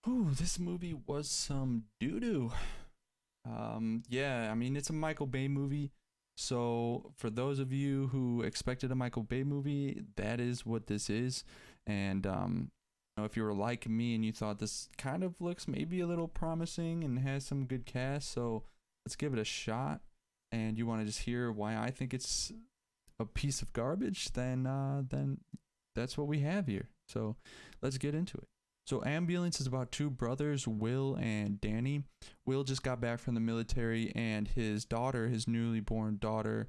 Ooh, this movie was some doo doo. Yeah, I mean, it's a Michael Bay movie. So, for those of you who expected a Michael Bay movie, that is what this is. And, if you were like me and you thought this kind of looks maybe a little promising and has some good cast, so let's give it a shot. And you want to just hear why I think it's a piece of garbage, then that's what we have here. So, let's get into it. So, Ambulance is about two brothers, Will and Danny. Will just got back from the military, and his daughter, his newly born daughter,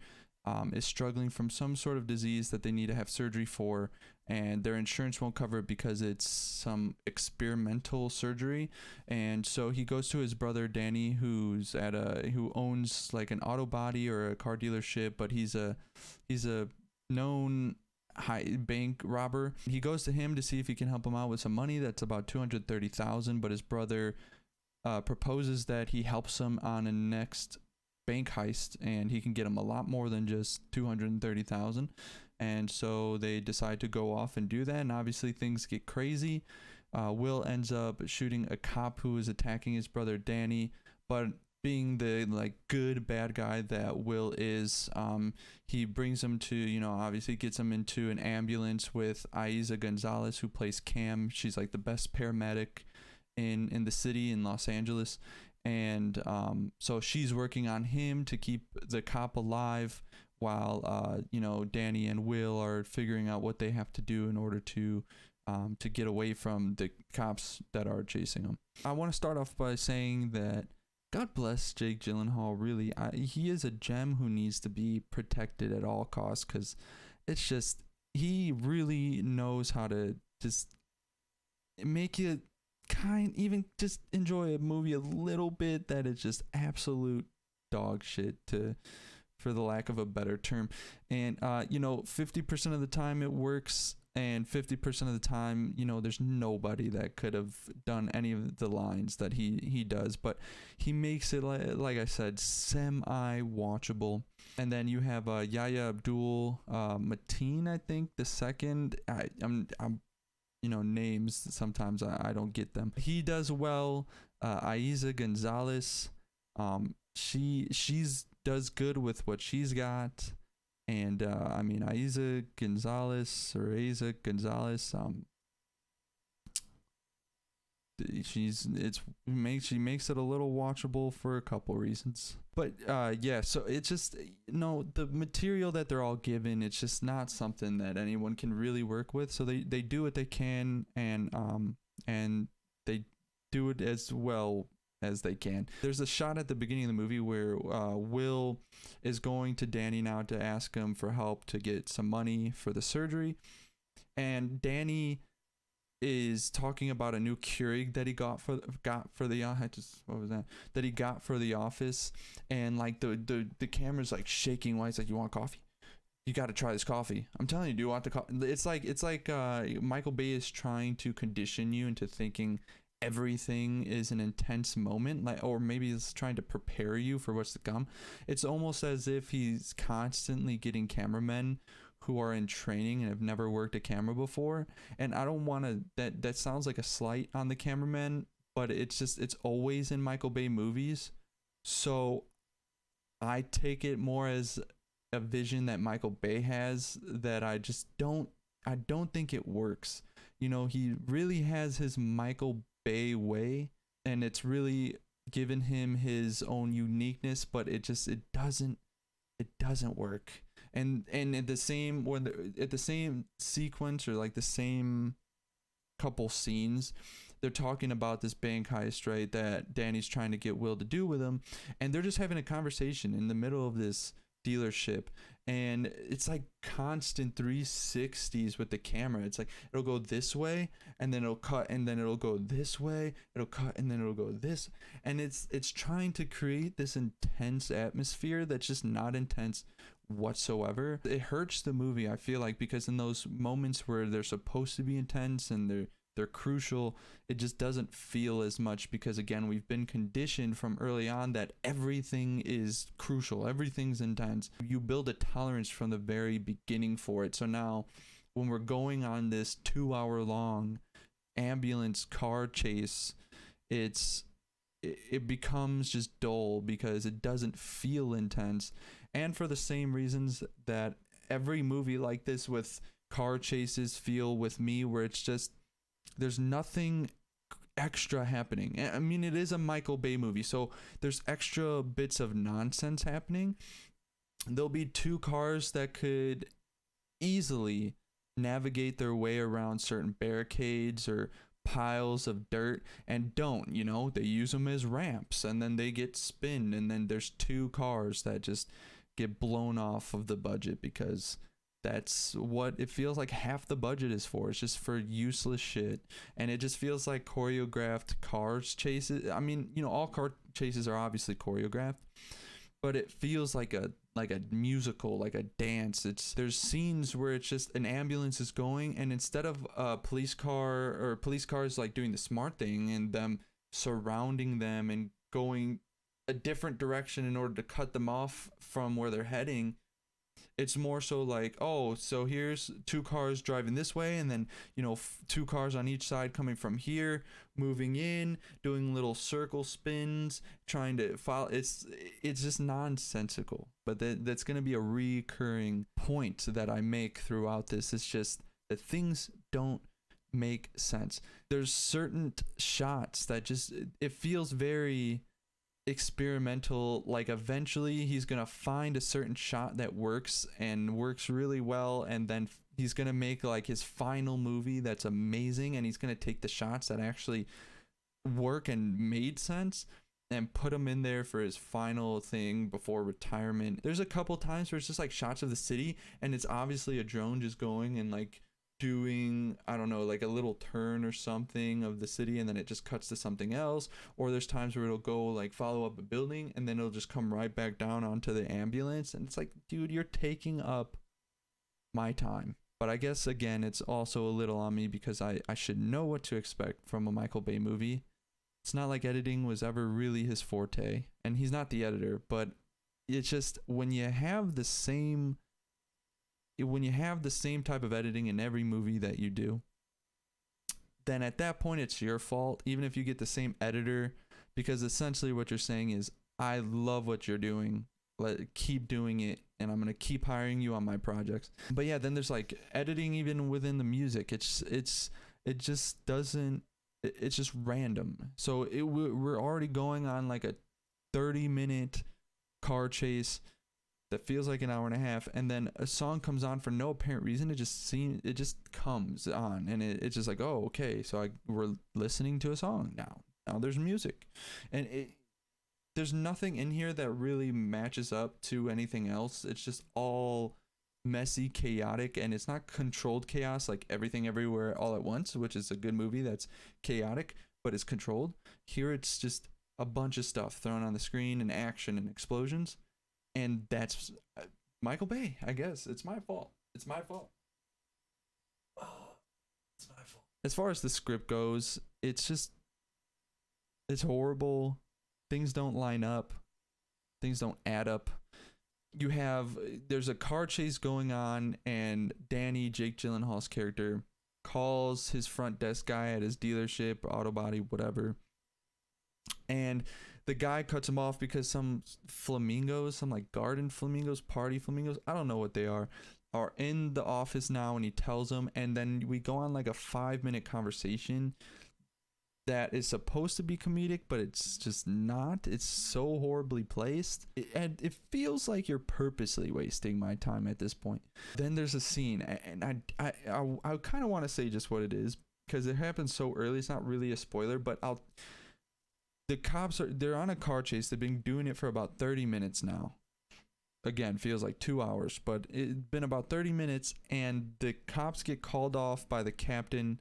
is struggling from some sort of disease that they need to have surgery for, and their insurance won't cover it because it's some experimental surgery. And so he goes to his brother Danny, who owns like an auto body or a car dealership, but he's a known high bank robber. He goes to him to see if he can help him out with some money. That's about 230,000. But his brother proposes that he helps him on a next bank heist, and he can get him a lot more than just 230,000. And so they decide to go off and do that. And obviously things get crazy. Will ends up shooting a cop who is attacking his brother Danny, but being the like good bad guy that Will is, he brings him to, obviously gets him into an ambulance with Aiza Gonzalez, who plays Cam. She's like the best paramedic in the city in Los Angeles. And so she's working on him to keep the cop alive while Danny and Will are figuring out what they have to do in order to get away from the cops that are chasing them. I want to start off by saying that God bless Jake Gyllenhaal. Really, he is a gem who needs to be protected at all costs, because it's just, he really knows how to just make you even just enjoy a movie a little bit that is just absolute dog shit, for the lack of a better term. And 50% of the time it works, and 50% of the time, there's nobody that could have done any of the lines that he does, but he makes it, like I said, semi-watchable. And then you have Yahya Abdul Mateen, I think, the second. I'm names, sometimes I don't get them. He does well. Aiza Gonzalez, she's does good with what she's got. And Aiza Gonzalez, she makes it a little watchable for a couple reasons. But so it's just, the material that they're all given, it's just not something that anyone can really work with. So they do what they can, and they do it as well as they can. There's a shot at the beginning of the movie where Will is going to Danny now to ask him for help to get some money for the surgery, and Danny is talking about a new Keurig that he got for the that he got for the office, and like the camera's like shaking while he's like, "You want coffee? You got to try this coffee. I'm telling you, do you want the coffee?" It's like Michael Bay is trying to condition you into thinking everything is an intense moment, or maybe he's trying to prepare you for what's to come. It's almost as if he's constantly getting cameramen who are in training and have never worked a camera before. And I don't want to, that sounds like a slight on the cameramen, but it's always in Michael Bay movies. So I take it more as a vision that Michael Bay has that I don't think it works. He really has his Michael Bay way, and it's really given him his own uniqueness, but it doesn't work. And at the same sequence, or like the same couple scenes, they're talking about this bank heist, right, that Danny's trying to get Will to do with him, and they're just having a conversation in the middle of this dealership, and it's like constant 360s with the camera. It's like it'll go this way, and then it'll cut, and then it'll go this way, it'll cut, and then it'll go this, and it's trying to create this intense atmosphere that's just not intense whatsoever. It hurts the movie, I feel like, because in those moments where they're supposed to be intense and they're crucial, it just doesn't feel as much, because again, we've been conditioned from early on that everything is crucial, everything's intense. You build a tolerance from the very beginning for it. So now when we're going on this 2-hour long ambulance car chase it becomes just dull because it doesn't feel intense. And for the same reasons that every movie like this with car chases feel with me, where it's just there's nothing extra happening. I mean, it is a Michael Bay movie, so there's extra bits of nonsense happening. There'll be two cars that could easily navigate their way around certain barricades or piles of dirt and don't, they use them as ramps and then they get spin, and then there's two cars that just get blown off of the budget because that's what it feels like half the budget is for. It's just for useless shit, and it just feels like choreographed cars chases. I mean, all car chases are obviously choreographed, but it feels like a musical, like a dance. There's scenes where it's just an ambulance is going, and instead of a police cars like doing the smart thing and them surrounding them and going a different direction in order to cut them off from where they're heading, it's more so like, oh, so here's two cars driving this way, and then two cars on each side coming from here, moving in, doing little circle spins, trying to follow. It's just nonsensical, but that's going to be a recurring point that I make throughout this. It's just that things don't make sense. There's certain shots that just, it feels very experimental, like eventually he's gonna find a certain shot that works and works really well, and then he's gonna make like his final movie that's amazing, and he's gonna take the shots that actually work and made sense and put them in there for his final thing before retirement. There's a couple times where it's just like shots of the city and it's obviously a drone just going and like doing, I don't know, like a little turn or something of the city, and then it just cuts to something else. Or there's times where it'll go like follow up a building and then it'll just come right back down onto the ambulance, and it's like, dude, you're taking up my time. But I guess again, it's also a little on me because I should know what to expect from a Michael Bay movie. It's not like editing was ever really his forte, and he's not the editor, but it's just when you have the same type of editing in every movie that you do, then at that point it's your fault, even if you get the same editor, because essentially what you're saying is, I love what you're doing, keep doing it, and I'm going to keep hiring you on my projects. But yeah, then there's like editing even within the music. It's just random. So we're already going on like a 30-minute car chase that feels like an hour and a half, and then a song comes on for no apparent reason. It just comes on, and it's just like, oh, okay, so we're listening to a song now there's music, and there's nothing in here that really matches up to anything else. It's just all messy, chaotic, and it's not controlled chaos like Everything Everywhere All at Once, which is a good movie that's chaotic but it's controlled. Here it's just a bunch of stuff thrown on the screen and action and explosions. And that's Michael Bay, I guess. It's my fault. It's my fault. It's my fault. As far as the script goes, it's horrible. Things don't line up. Things don't add up. There's a car chase going on, and Danny, Jake Gyllenhaal's character, calls his front desk guy at his dealership, auto body, whatever. And the guy cuts him off because some flamingos, some like garden flamingos, party flamingos, I don't know what they are in the office now, and he tells them, and then we go on like a 5-minute conversation that is supposed to be comedic, but it's just not. It's so horribly placed, and it feels like you're purposely wasting my time at this point. Then there's a scene, and I kind of want to say just what it is because it happens so early. It's not really a spoiler, but the cops they're on a car chase. They've been doing it for about 30 minutes now. Again, feels like 2 hours, but it's been about 30 minutes, and the cops get called off by the captain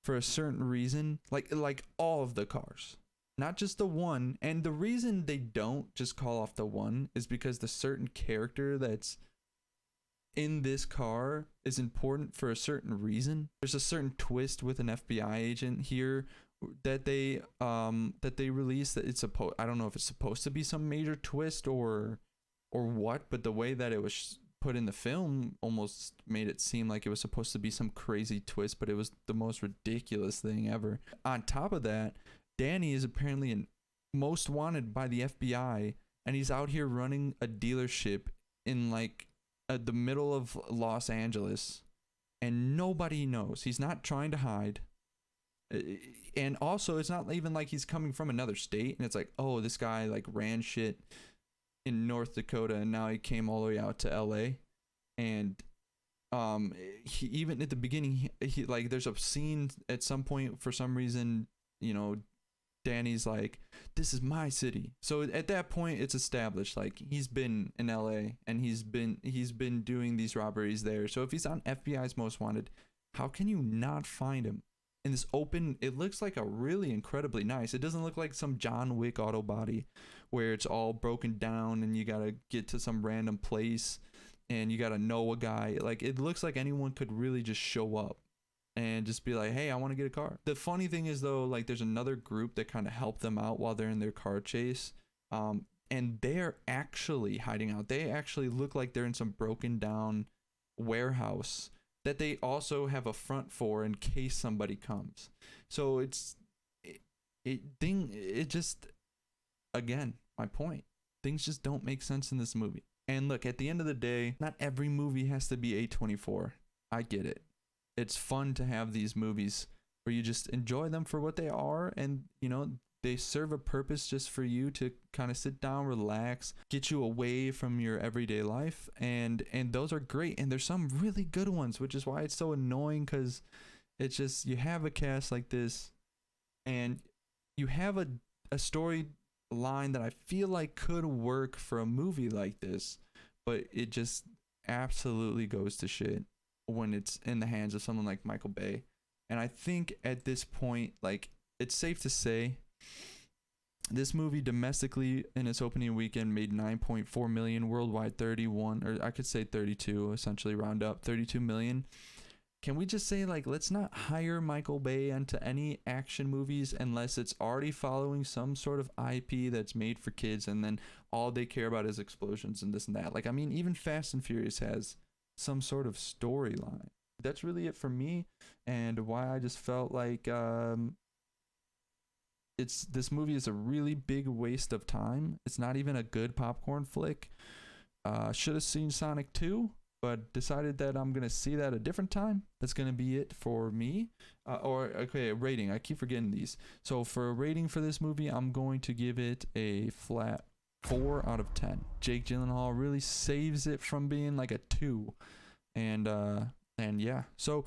for a certain reason, like all of the cars, not just the one. And the reason they don't just call off the one is because the certain character that's in this car is important for a certain reason. There's a certain twist with an FBI agent here that they release that it's supposed, I don't know if it's supposed to be some major twist or what, but the way that it was put in the film almost made it seem like it was supposed to be some crazy twist, but it was the most ridiculous thing ever. On top of that, Danny is apparently an most wanted by the FBI, and he's out here running a dealership in like the middle of Los Angeles, and nobody knows. He's not trying to hide. And also, it's not even like he's coming from another state and it's like, oh, this guy like ran shit in North Dakota and now he came all the way out to LA. And he, even at the beginning, he like, there's a scene at some point, for some reason, you know, Danny's like, this is my city. So at that point it's established like he's been in LA and he's been doing these robberies there. So if he's on FBI's most wanted, how can you not find him in this open? It looks like a really incredibly nice, it doesn't look like some John Wick auto body where it's all broken down and you gotta get to some random place and you gotta know a guy. Like, it looks like anyone could really just show up and just be like, hey, I want to get a car. The funny thing is though, like, there's another group that kind of help them out while they're in their car chase, and they're actually hiding out. They actually look like they're in some broken down warehouse that they also have a front for in case somebody comes. So it just, again, my point, things just don't make sense in this movie. And look, at the end of the day, not every movie has to be A24. I get it. It's fun to have these movies where you just enjoy them for what they are, and you know, they serve a purpose just for you to kind of sit down, relax, get you away from your everyday life, and those are great. And there's some really good ones, which is why it's so annoying, because it's just, you have a cast like this and you have a story line that I feel like could work for a movie like this, but it just absolutely goes to shit when it's in the hands of someone like Michael Bay. And I think at this point, like, it's safe to say this movie domestically in its opening weekend made 9.4 million, worldwide 31, or I could say 32, essentially round up 32 million. Can we just say, like, let's not hire Michael Bay into any action movies unless it's already following some sort of IP that's made for kids, and then all they care about is explosions and this and that. Like, I mean, even Fast and Furious has some sort of storyline. That's really it for me, and why I just felt like this movie is a really big waste of time. It's not even a good popcorn flick. Should have seen Sonic 2, but decided that I'm going to see that a different time. That's going to be it for me. Okay, rating. I keep forgetting these. So for a rating for this movie, I'm going to give it a flat 4 out of 10. Jake Gyllenhaal really saves it from being like a 2. And yeah. So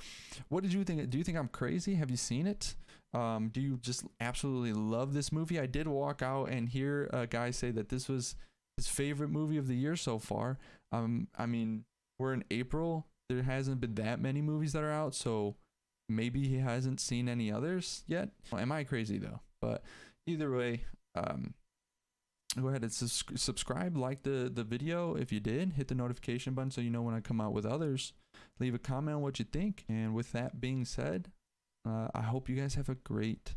what did you think? Do you think I'm crazy? Have you seen it? Do you just absolutely love this movie? I did walk out and hear a guy say that this was his favorite movie of the year so far. I mean, we're in April. There hasn't been that many movies that are out, so maybe he hasn't seen any others yet. Am I crazy though? But either way, go ahead and subscribe, like the video if you did, hit the notification button so you know when I come out with others. Leave a comment on what you think, and with that being said, I hope you guys have a great